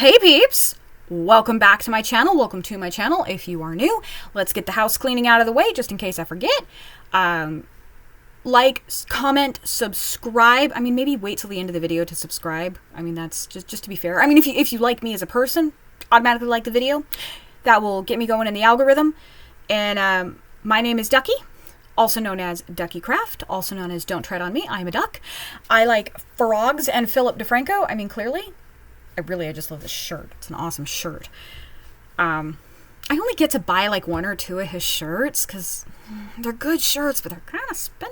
Hey peeps! Welcome back to my channel. Welcome to my channel if you are new. Let's get the house cleaning out of the way just in case I forget. Like, comment, subscribe. I mean, maybe wait till the end of the video to subscribe. I mean, that's just to be fair. I mean, if you like me as a person, automatically like the video. That will get me going in the algorithm. And my name is Ducky, also known as Ducky Craft, also known as Don't Tread on Me. I'm a duck. I like frogs and Philip DeFranco. I mean, clearly. I just love this shirt. It's an awesome shirt. I only get to buy like one or two of his shirts because they're good shirts, but they're kind of spendy.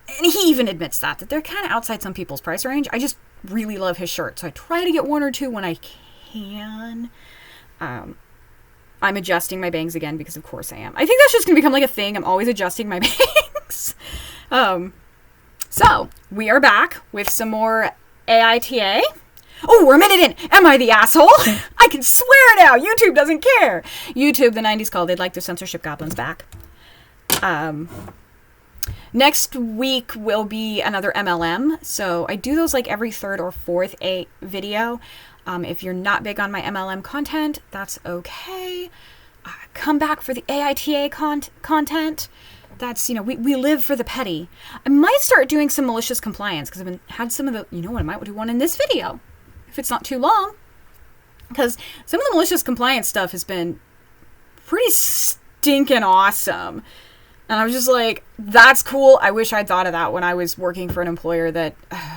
And he even admits that they're kind of outside some people's price range. I just really love his shirt, so I try to get one or two when I can. I'm adjusting my bangs again because of course I am. I think that's just going to become like a thing. I'm always adjusting my bangs. So we are back with some more AITA. Oh, we're a minute in. Am I the asshole? I can swear now. YouTube doesn't care. YouTube, the 90s called. They'd like their censorship goblins back. Next week will be another MLM. So I do those like every third or fourth video. If you're not big on my MLM content, that's okay. Come back for the AITA content. That's, we live for the petty. I might start doing some malicious compliance because I've had some of the, I might do one in this video if it's not too long. Because some of the malicious compliance stuff has been pretty stinking awesome. And I was just like, that's cool. I wish I'd thought of that when I was working for an employer that,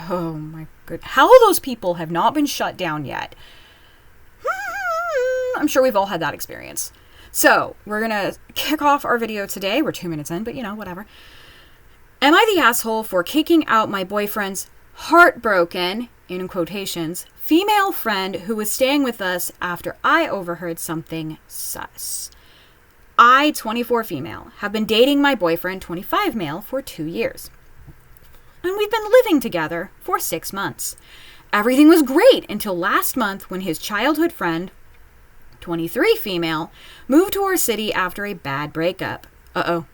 oh my goodness. How those people have not been shut down yet. I'm sure we've all had that experience. So, we're going to kick off our video today. We're 2 minutes in, but whatever. Am I the asshole for kicking out my boyfriend's heartbroken, in quotations, female friend who was staying with us after I overheard something sus? I, 24 female, have been dating my boyfriend, 25 male, for 2 years. And we've been living together for 6 months. Everything was great until last month when his childhood friend, 23 female, moved to our city after a bad breakup. Uh-oh.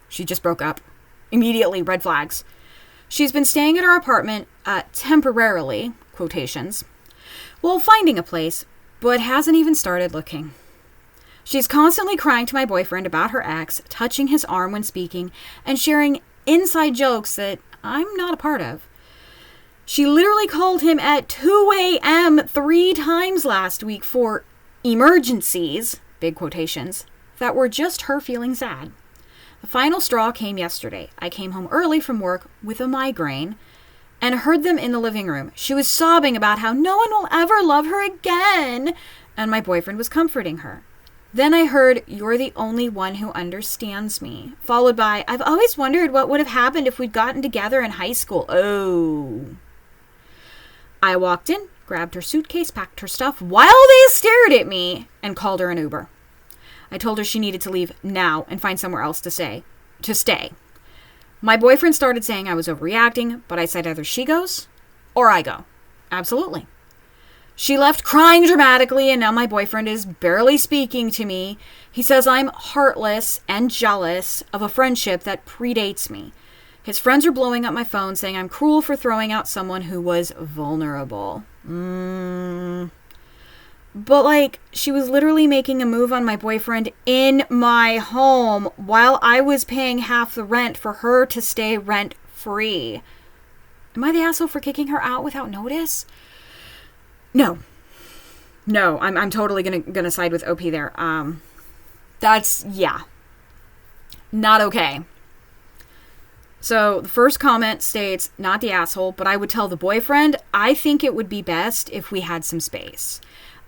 She just broke up. Immediately, red flags. She's been staying at our apartment, temporarily, quotations, while finding a place, but hasn't even started looking. She's constantly crying to my boyfriend about her ex, touching his arm when speaking, and sharing inside jokes that I'm not a part of. She literally called him at 2 a.m. 3 times last week for emergencies, big quotations, that were just her feeling sad. The final straw came yesterday. I came home early from work with a migraine and heard them in the living room. She was sobbing about how no one will ever love her again, and my boyfriend was comforting her. Then I heard, "You're the only one who understands me," followed by, "I've always wondered what would have happened if we'd gotten together in high school." Oh. I walked in, grabbed her suitcase, packed her stuff while they stared at me, and called her an Uber. I told her she needed to leave now and find somewhere else to stay. My boyfriend started saying I was overreacting, but I said either she goes or I go. Absolutely. She left crying dramatically, and now my boyfriend is barely speaking to me. He says I'm heartless and jealous of a friendship that predates me. His friends are blowing up my phone saying I'm cruel for throwing out someone who was vulnerable. But she was literally making a move on my boyfriend in my home while I was paying half the rent for her to stay rent-free. Am I the asshole for kicking her out without notice? No, I'm totally gonna side with OP there. That's, not okay. So the first comment states, not the asshole, but I would tell the boyfriend, I think it would be best if we had some space.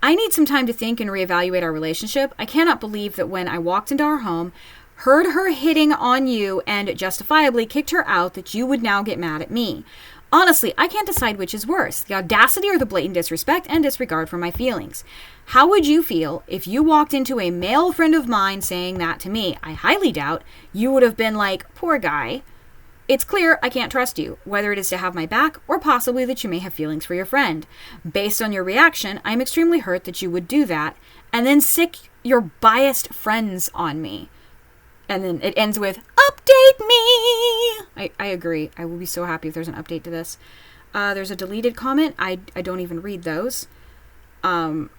I need some time to think and reevaluate our relationship. I cannot believe that when I walked into our home, heard her hitting on you, and justifiably kicked her out, that you would now get mad at me. Honestly, I can't decide which is worse, the audacity or the blatant disrespect and disregard for my feelings. How would you feel if you walked into a male friend of mine saying that to me? I highly doubt you would have been like, poor guy. It's clear I can't trust you, whether it is to have my back or possibly that you may have feelings for your friend. Based on your reaction, I'm extremely hurt that you would do that and then sick your biased friends on me. And then it ends with, update me. I agree. I will be so happy if there's an update to this. There's a deleted comment. I don't even read those. And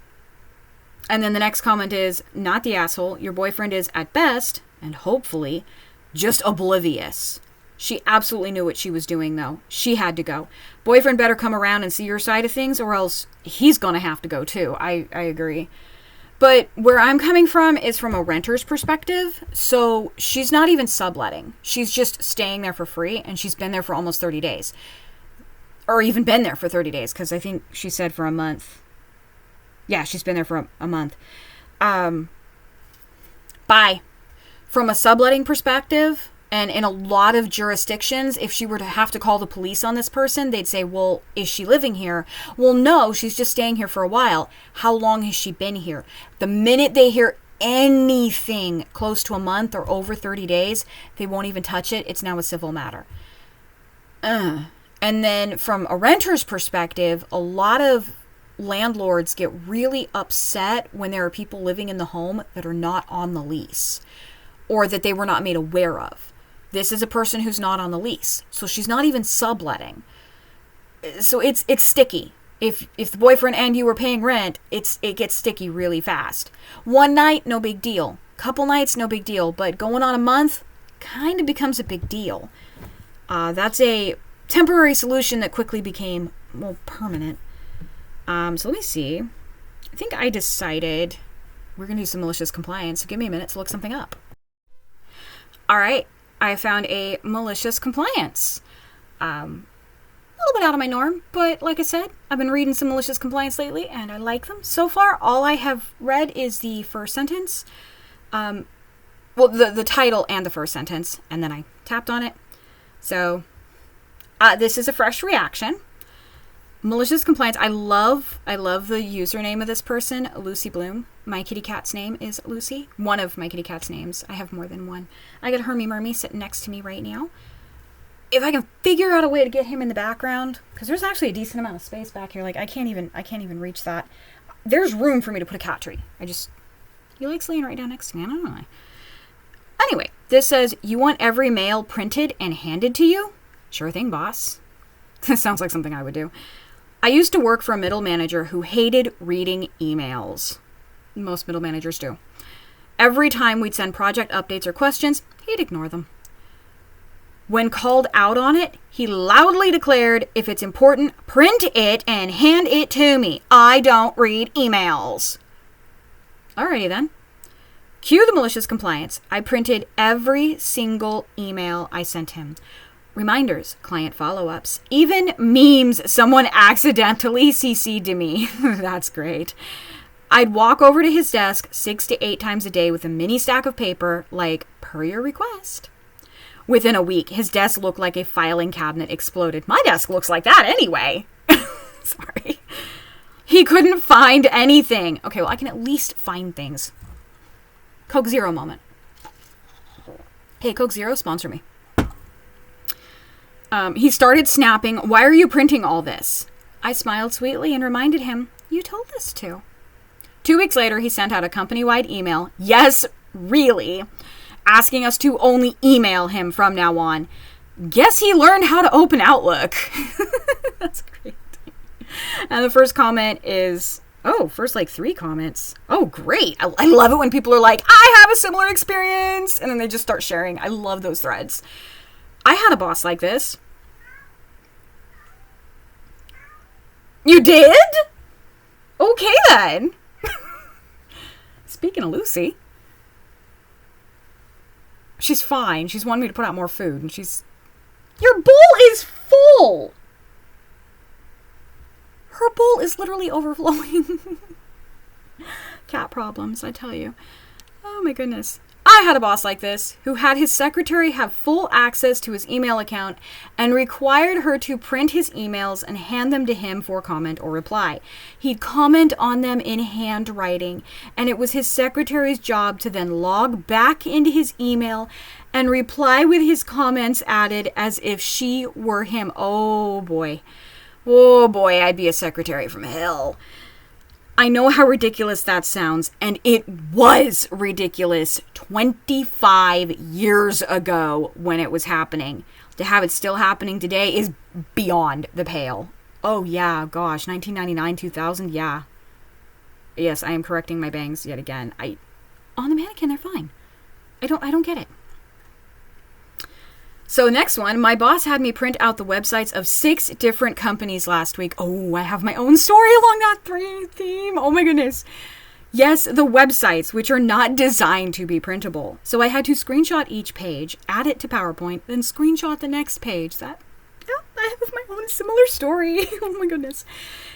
then the next comment is, not the asshole. Your boyfriend is, at best, and hopefully, just oblivious. She absolutely knew what she was doing, though. She had to go. Boyfriend better come around and see your side of things, or else he's going to have to go, too. I agree. But where I'm coming from is from a renter's perspective. So she's not even subletting. She's just staying there for free, and she's been there for almost 30 days. Or even been there for 30 days, because I think she said for a month. Yeah, she's been there for a month. Bye. From a subletting perspective, and in a lot of jurisdictions, if she were to have to call the police on this person, they'd say, well, is she living here? Well, no, she's just staying here for a while. How long has she been here? The minute they hear anything close to a month or over 30 days, they won't even touch it. It's now a civil matter. And then from a renter's perspective, a lot of landlords get really upset when there are people living in the home that are not on the lease or that they were not made aware of. This is a person who's not on the lease, so she's not even subletting. So it's sticky. If the boyfriend and you were paying rent, it gets sticky really fast. One night, no big deal. Couple nights, no big deal. But going on a month kind of becomes a big deal. That's a temporary solution that quickly became, well, permanent. So let me see. I think I decided we're going to do some malicious compliance. So give me a minute to look something up. All right. I found a malicious compliance. A little bit out of my norm, but like I said, I've been reading some malicious compliance lately, and I like them. So far, all I have read is the first sentence. Well, the title and the first sentence, and then I tapped on it. So this is a fresh reaction. Malicious compliance. I love the username of this person, Lucy Bloom. My kitty cat's name is Lucy. One of my kitty cat's names. I have more than one. I got Hermie Mermie sitting next to me right now. If I can figure out a way to get him in the background, because there's actually a decent amount of space back here. Like I can't even reach that. There's room for me to put a cat tree. He likes laying right down next to me. I don't know why. Anyway, this says, you want every mail printed and handed to you? Sure thing, boss. This sounds like something I would do. I used to work for a middle manager who hated reading emails. Most middle managers do. Every time we'd send project updates or questions, he'd ignore them. When called out on it, he loudly declared, if it's important, print it and hand it to me. I don't read emails. Alrighty then. Cue the malicious compliance. I printed every single email I sent him. Reminders, client follow-ups, even memes someone accidentally CC'd to me. That's great. I'd walk over to his desk 6 to 8 times a day with a mini stack of paper, like, per your request. Within a week, his desk looked like a filing cabinet exploded. My desk looks like that anyway. Sorry. He couldn't find anything. Okay, well, I can at least find things. Coke Zero moment. Hey, Coke Zero, sponsor me. He started snapping, why are you printing all this? I smiled sweetly and reminded him, you told us to. 2 weeks later, he sent out a company-wide email, yes, really, asking us to only email him from now on. Guess he learned how to open Outlook. That's great. And the first comment is, first 3 comments. Oh, great. I love it when people are like, I have a similar experience. And then they just start sharing. I love those threads. I had a boss like this. You did? Okay, then. Speaking of Lucy, she's fine. She's wanted me to put out more food, and your bowl is full. Her bowl is literally overflowing. Cat problems, I tell you. Oh my goodness. I had a boss like this who had his secretary have full access to his email account and required her to print his emails and hand them to him for comment or reply. He'd comment on them in handwriting, and it was his secretary's job to then log back into his email and reply with his comments added as if she were him. Oh boy. Oh boy, I'd be a secretary from hell. I know how ridiculous that sounds, and it was ridiculous 25 years ago when it was happening. to have it still happening today is beyond the pale. Oh yeah, gosh, 1999, 2000, yeah. Yes, I am correcting my bangs yet again. On the mannequin, they're fine. I don't get it. So next one, my boss had me print out the websites of 6 different companies last week. Oh, I have my own story along that theme. Oh my goodness. Yes, the websites, which are not designed to be printable. So I had to screenshot each page, add it to PowerPoint, then screenshot the next page. I have my own similar story. Oh my goodness.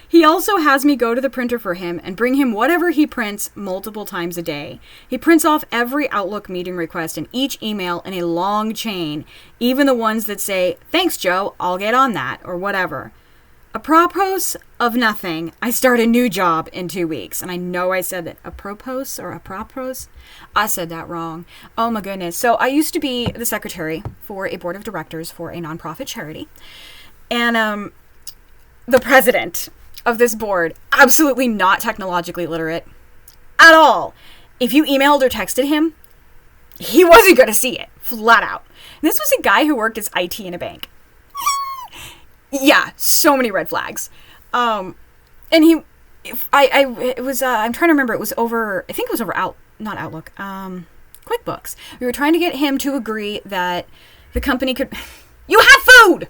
He also has me go to the printer for him and bring him whatever he prints multiple times a day. He prints off every Outlook meeting request and each email in a long chain, even the ones that say, "Thanks, Joe, I'll get on that," or whatever. Apropos of nothing, I start a new job in 2 weeks. And I know I said that apropos or apropos. I said that wrong. Oh my goodness. So I used to be the secretary for a board of directors for a nonprofit charity. And the president of this board, absolutely not technologically literate at all. If you emailed or texted him, he wasn't going to see it, flat out. And this was a guy who worked as IT in a bank. Yeah, so many red flags. And I'm trying to remember, it was over, I think it was over not Outlook, QuickBooks. We were trying to get him to agree that the company could, you have food!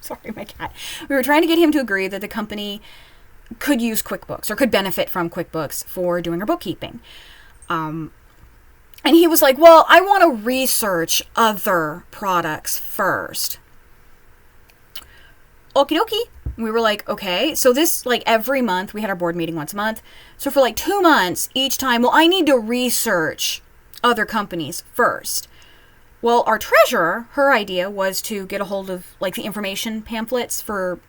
Sorry, my cat. We were trying to get him to agree that the company could use QuickBooks or could benefit from QuickBooks for doing our bookkeeping. And he was like, well, I want to research other products first. Okie dokie. We were like, okay. So this, like every month, we had our board meeting once a month. So for like 2 months, each time, well, I need to research other companies first. Well, our treasurer, her idea was to get a hold of like the information pamphlets for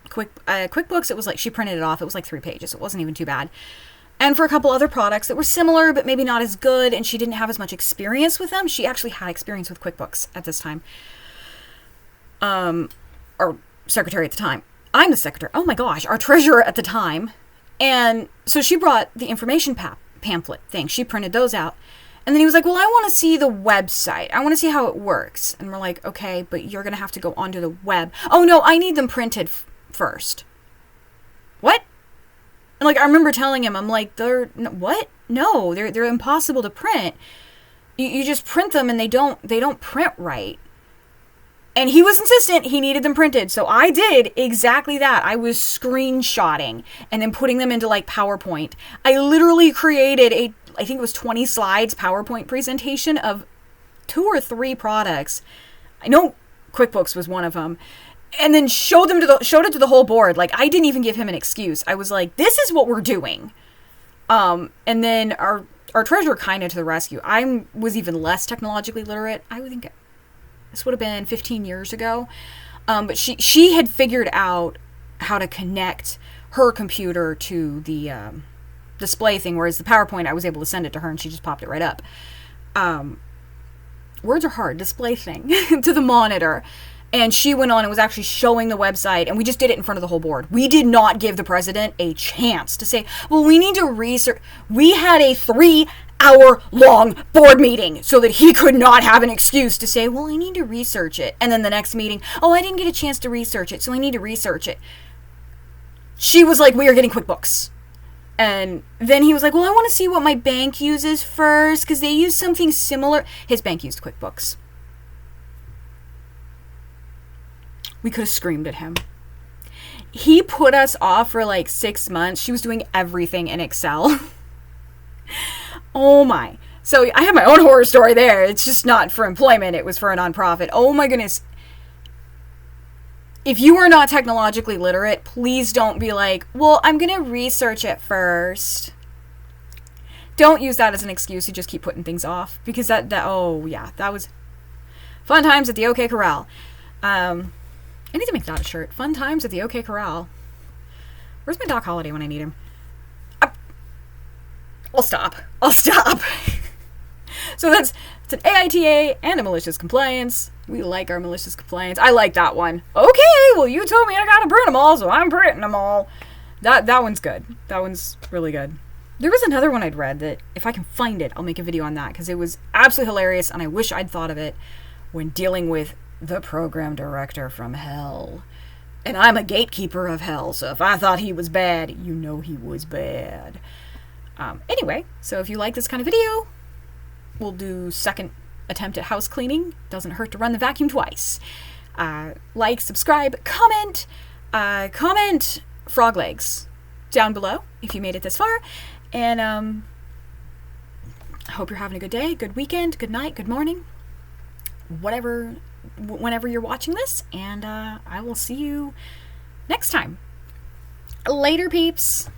QuickBooks. It was like, she printed it off. It was like 3 pages. It wasn't even too bad. And for a couple other products that were similar, but maybe not as good, and she didn't have as much experience with them. She actually had experience with QuickBooks at this time. Or secretary at the time. I'm the secretary. Oh my gosh, our treasurer at the time. And so she brought the information pamphlet thing. She printed those out. And then he was like, well, I want to see the website. I want to see how it works. And we're like, okay, but you're going to have to go onto the web. Oh no, I need them printed first. What? And like, I remember telling him, I'm like, what? No, they're impossible to print. You just print them and they don't print right. And he was insistent he needed them printed. So I did exactly that. I was screenshotting and then putting them into like PowerPoint. I literally created I think it was 20 slides PowerPoint presentation of 2 or 3 products. I know QuickBooks was one of them. And then showed it to the whole board. Like, I didn't even give him an excuse. I was like, this is what we're doing. And then our treasurer kind of to the rescue. I was even less technologically literate. I would think this would have been 15 years ago. But she had figured out how to connect her computer to the display thing, whereas the PowerPoint, I was able to send it to her and she just popped it right up. Words are hard. Display thing to the monitor. And she went on and was actually showing the website, and we just did it in front of the whole board. We did not give the president a chance to say, well, we need to research. We had a 3-hour-long board meeting so that he could not have an excuse to say, well, I need to research it. And then the next meeting, oh, I didn't get a chance to research it, so I need to research it. She was like, we are getting QuickBooks. And then he was like, well, I want to see what my bank uses first, because they use something similar. His bank used QuickBooks. We could have screamed at him. He put us off for like 6 months. She was doing everything in Excel. Oh my. So I have my own horror story there. It's just not for employment. It was for a nonprofit. Oh my goodness. If you are not technologically literate, please don't be like, well, I'm going to research it first. Don't use that as an excuse to just keep putting things off. Because that was fun times at the OK Corral. I need to make that a shirt. Fun times at the OK Corral. Where's my Doc Holliday when I need him? I'll stop. So it's an AITA and a malicious compliance. We like our malicious compliance. I like that one. Okay, well, you told me I gotta print them all, so I'm printing them all. That one's good. That one's really good. There was another one I'd read that, if I can find it, I'll make a video on that, because it was absolutely hilarious, and I wish I'd thought of it when dealing with the program director from hell. And I'm a gatekeeper of hell, so if I thought he was bad, you know he was bad. Anyway, so if you like this kind of video, we'll do second attempt at house cleaning. Doesn't hurt to run the vacuum twice. Like, subscribe, comment. Comment frog legs down below if you made it this far. And I hope you're having a good day, good weekend, good night, good morning, whatever, whenever you're watching this. And I will see you next time. Later, peeps.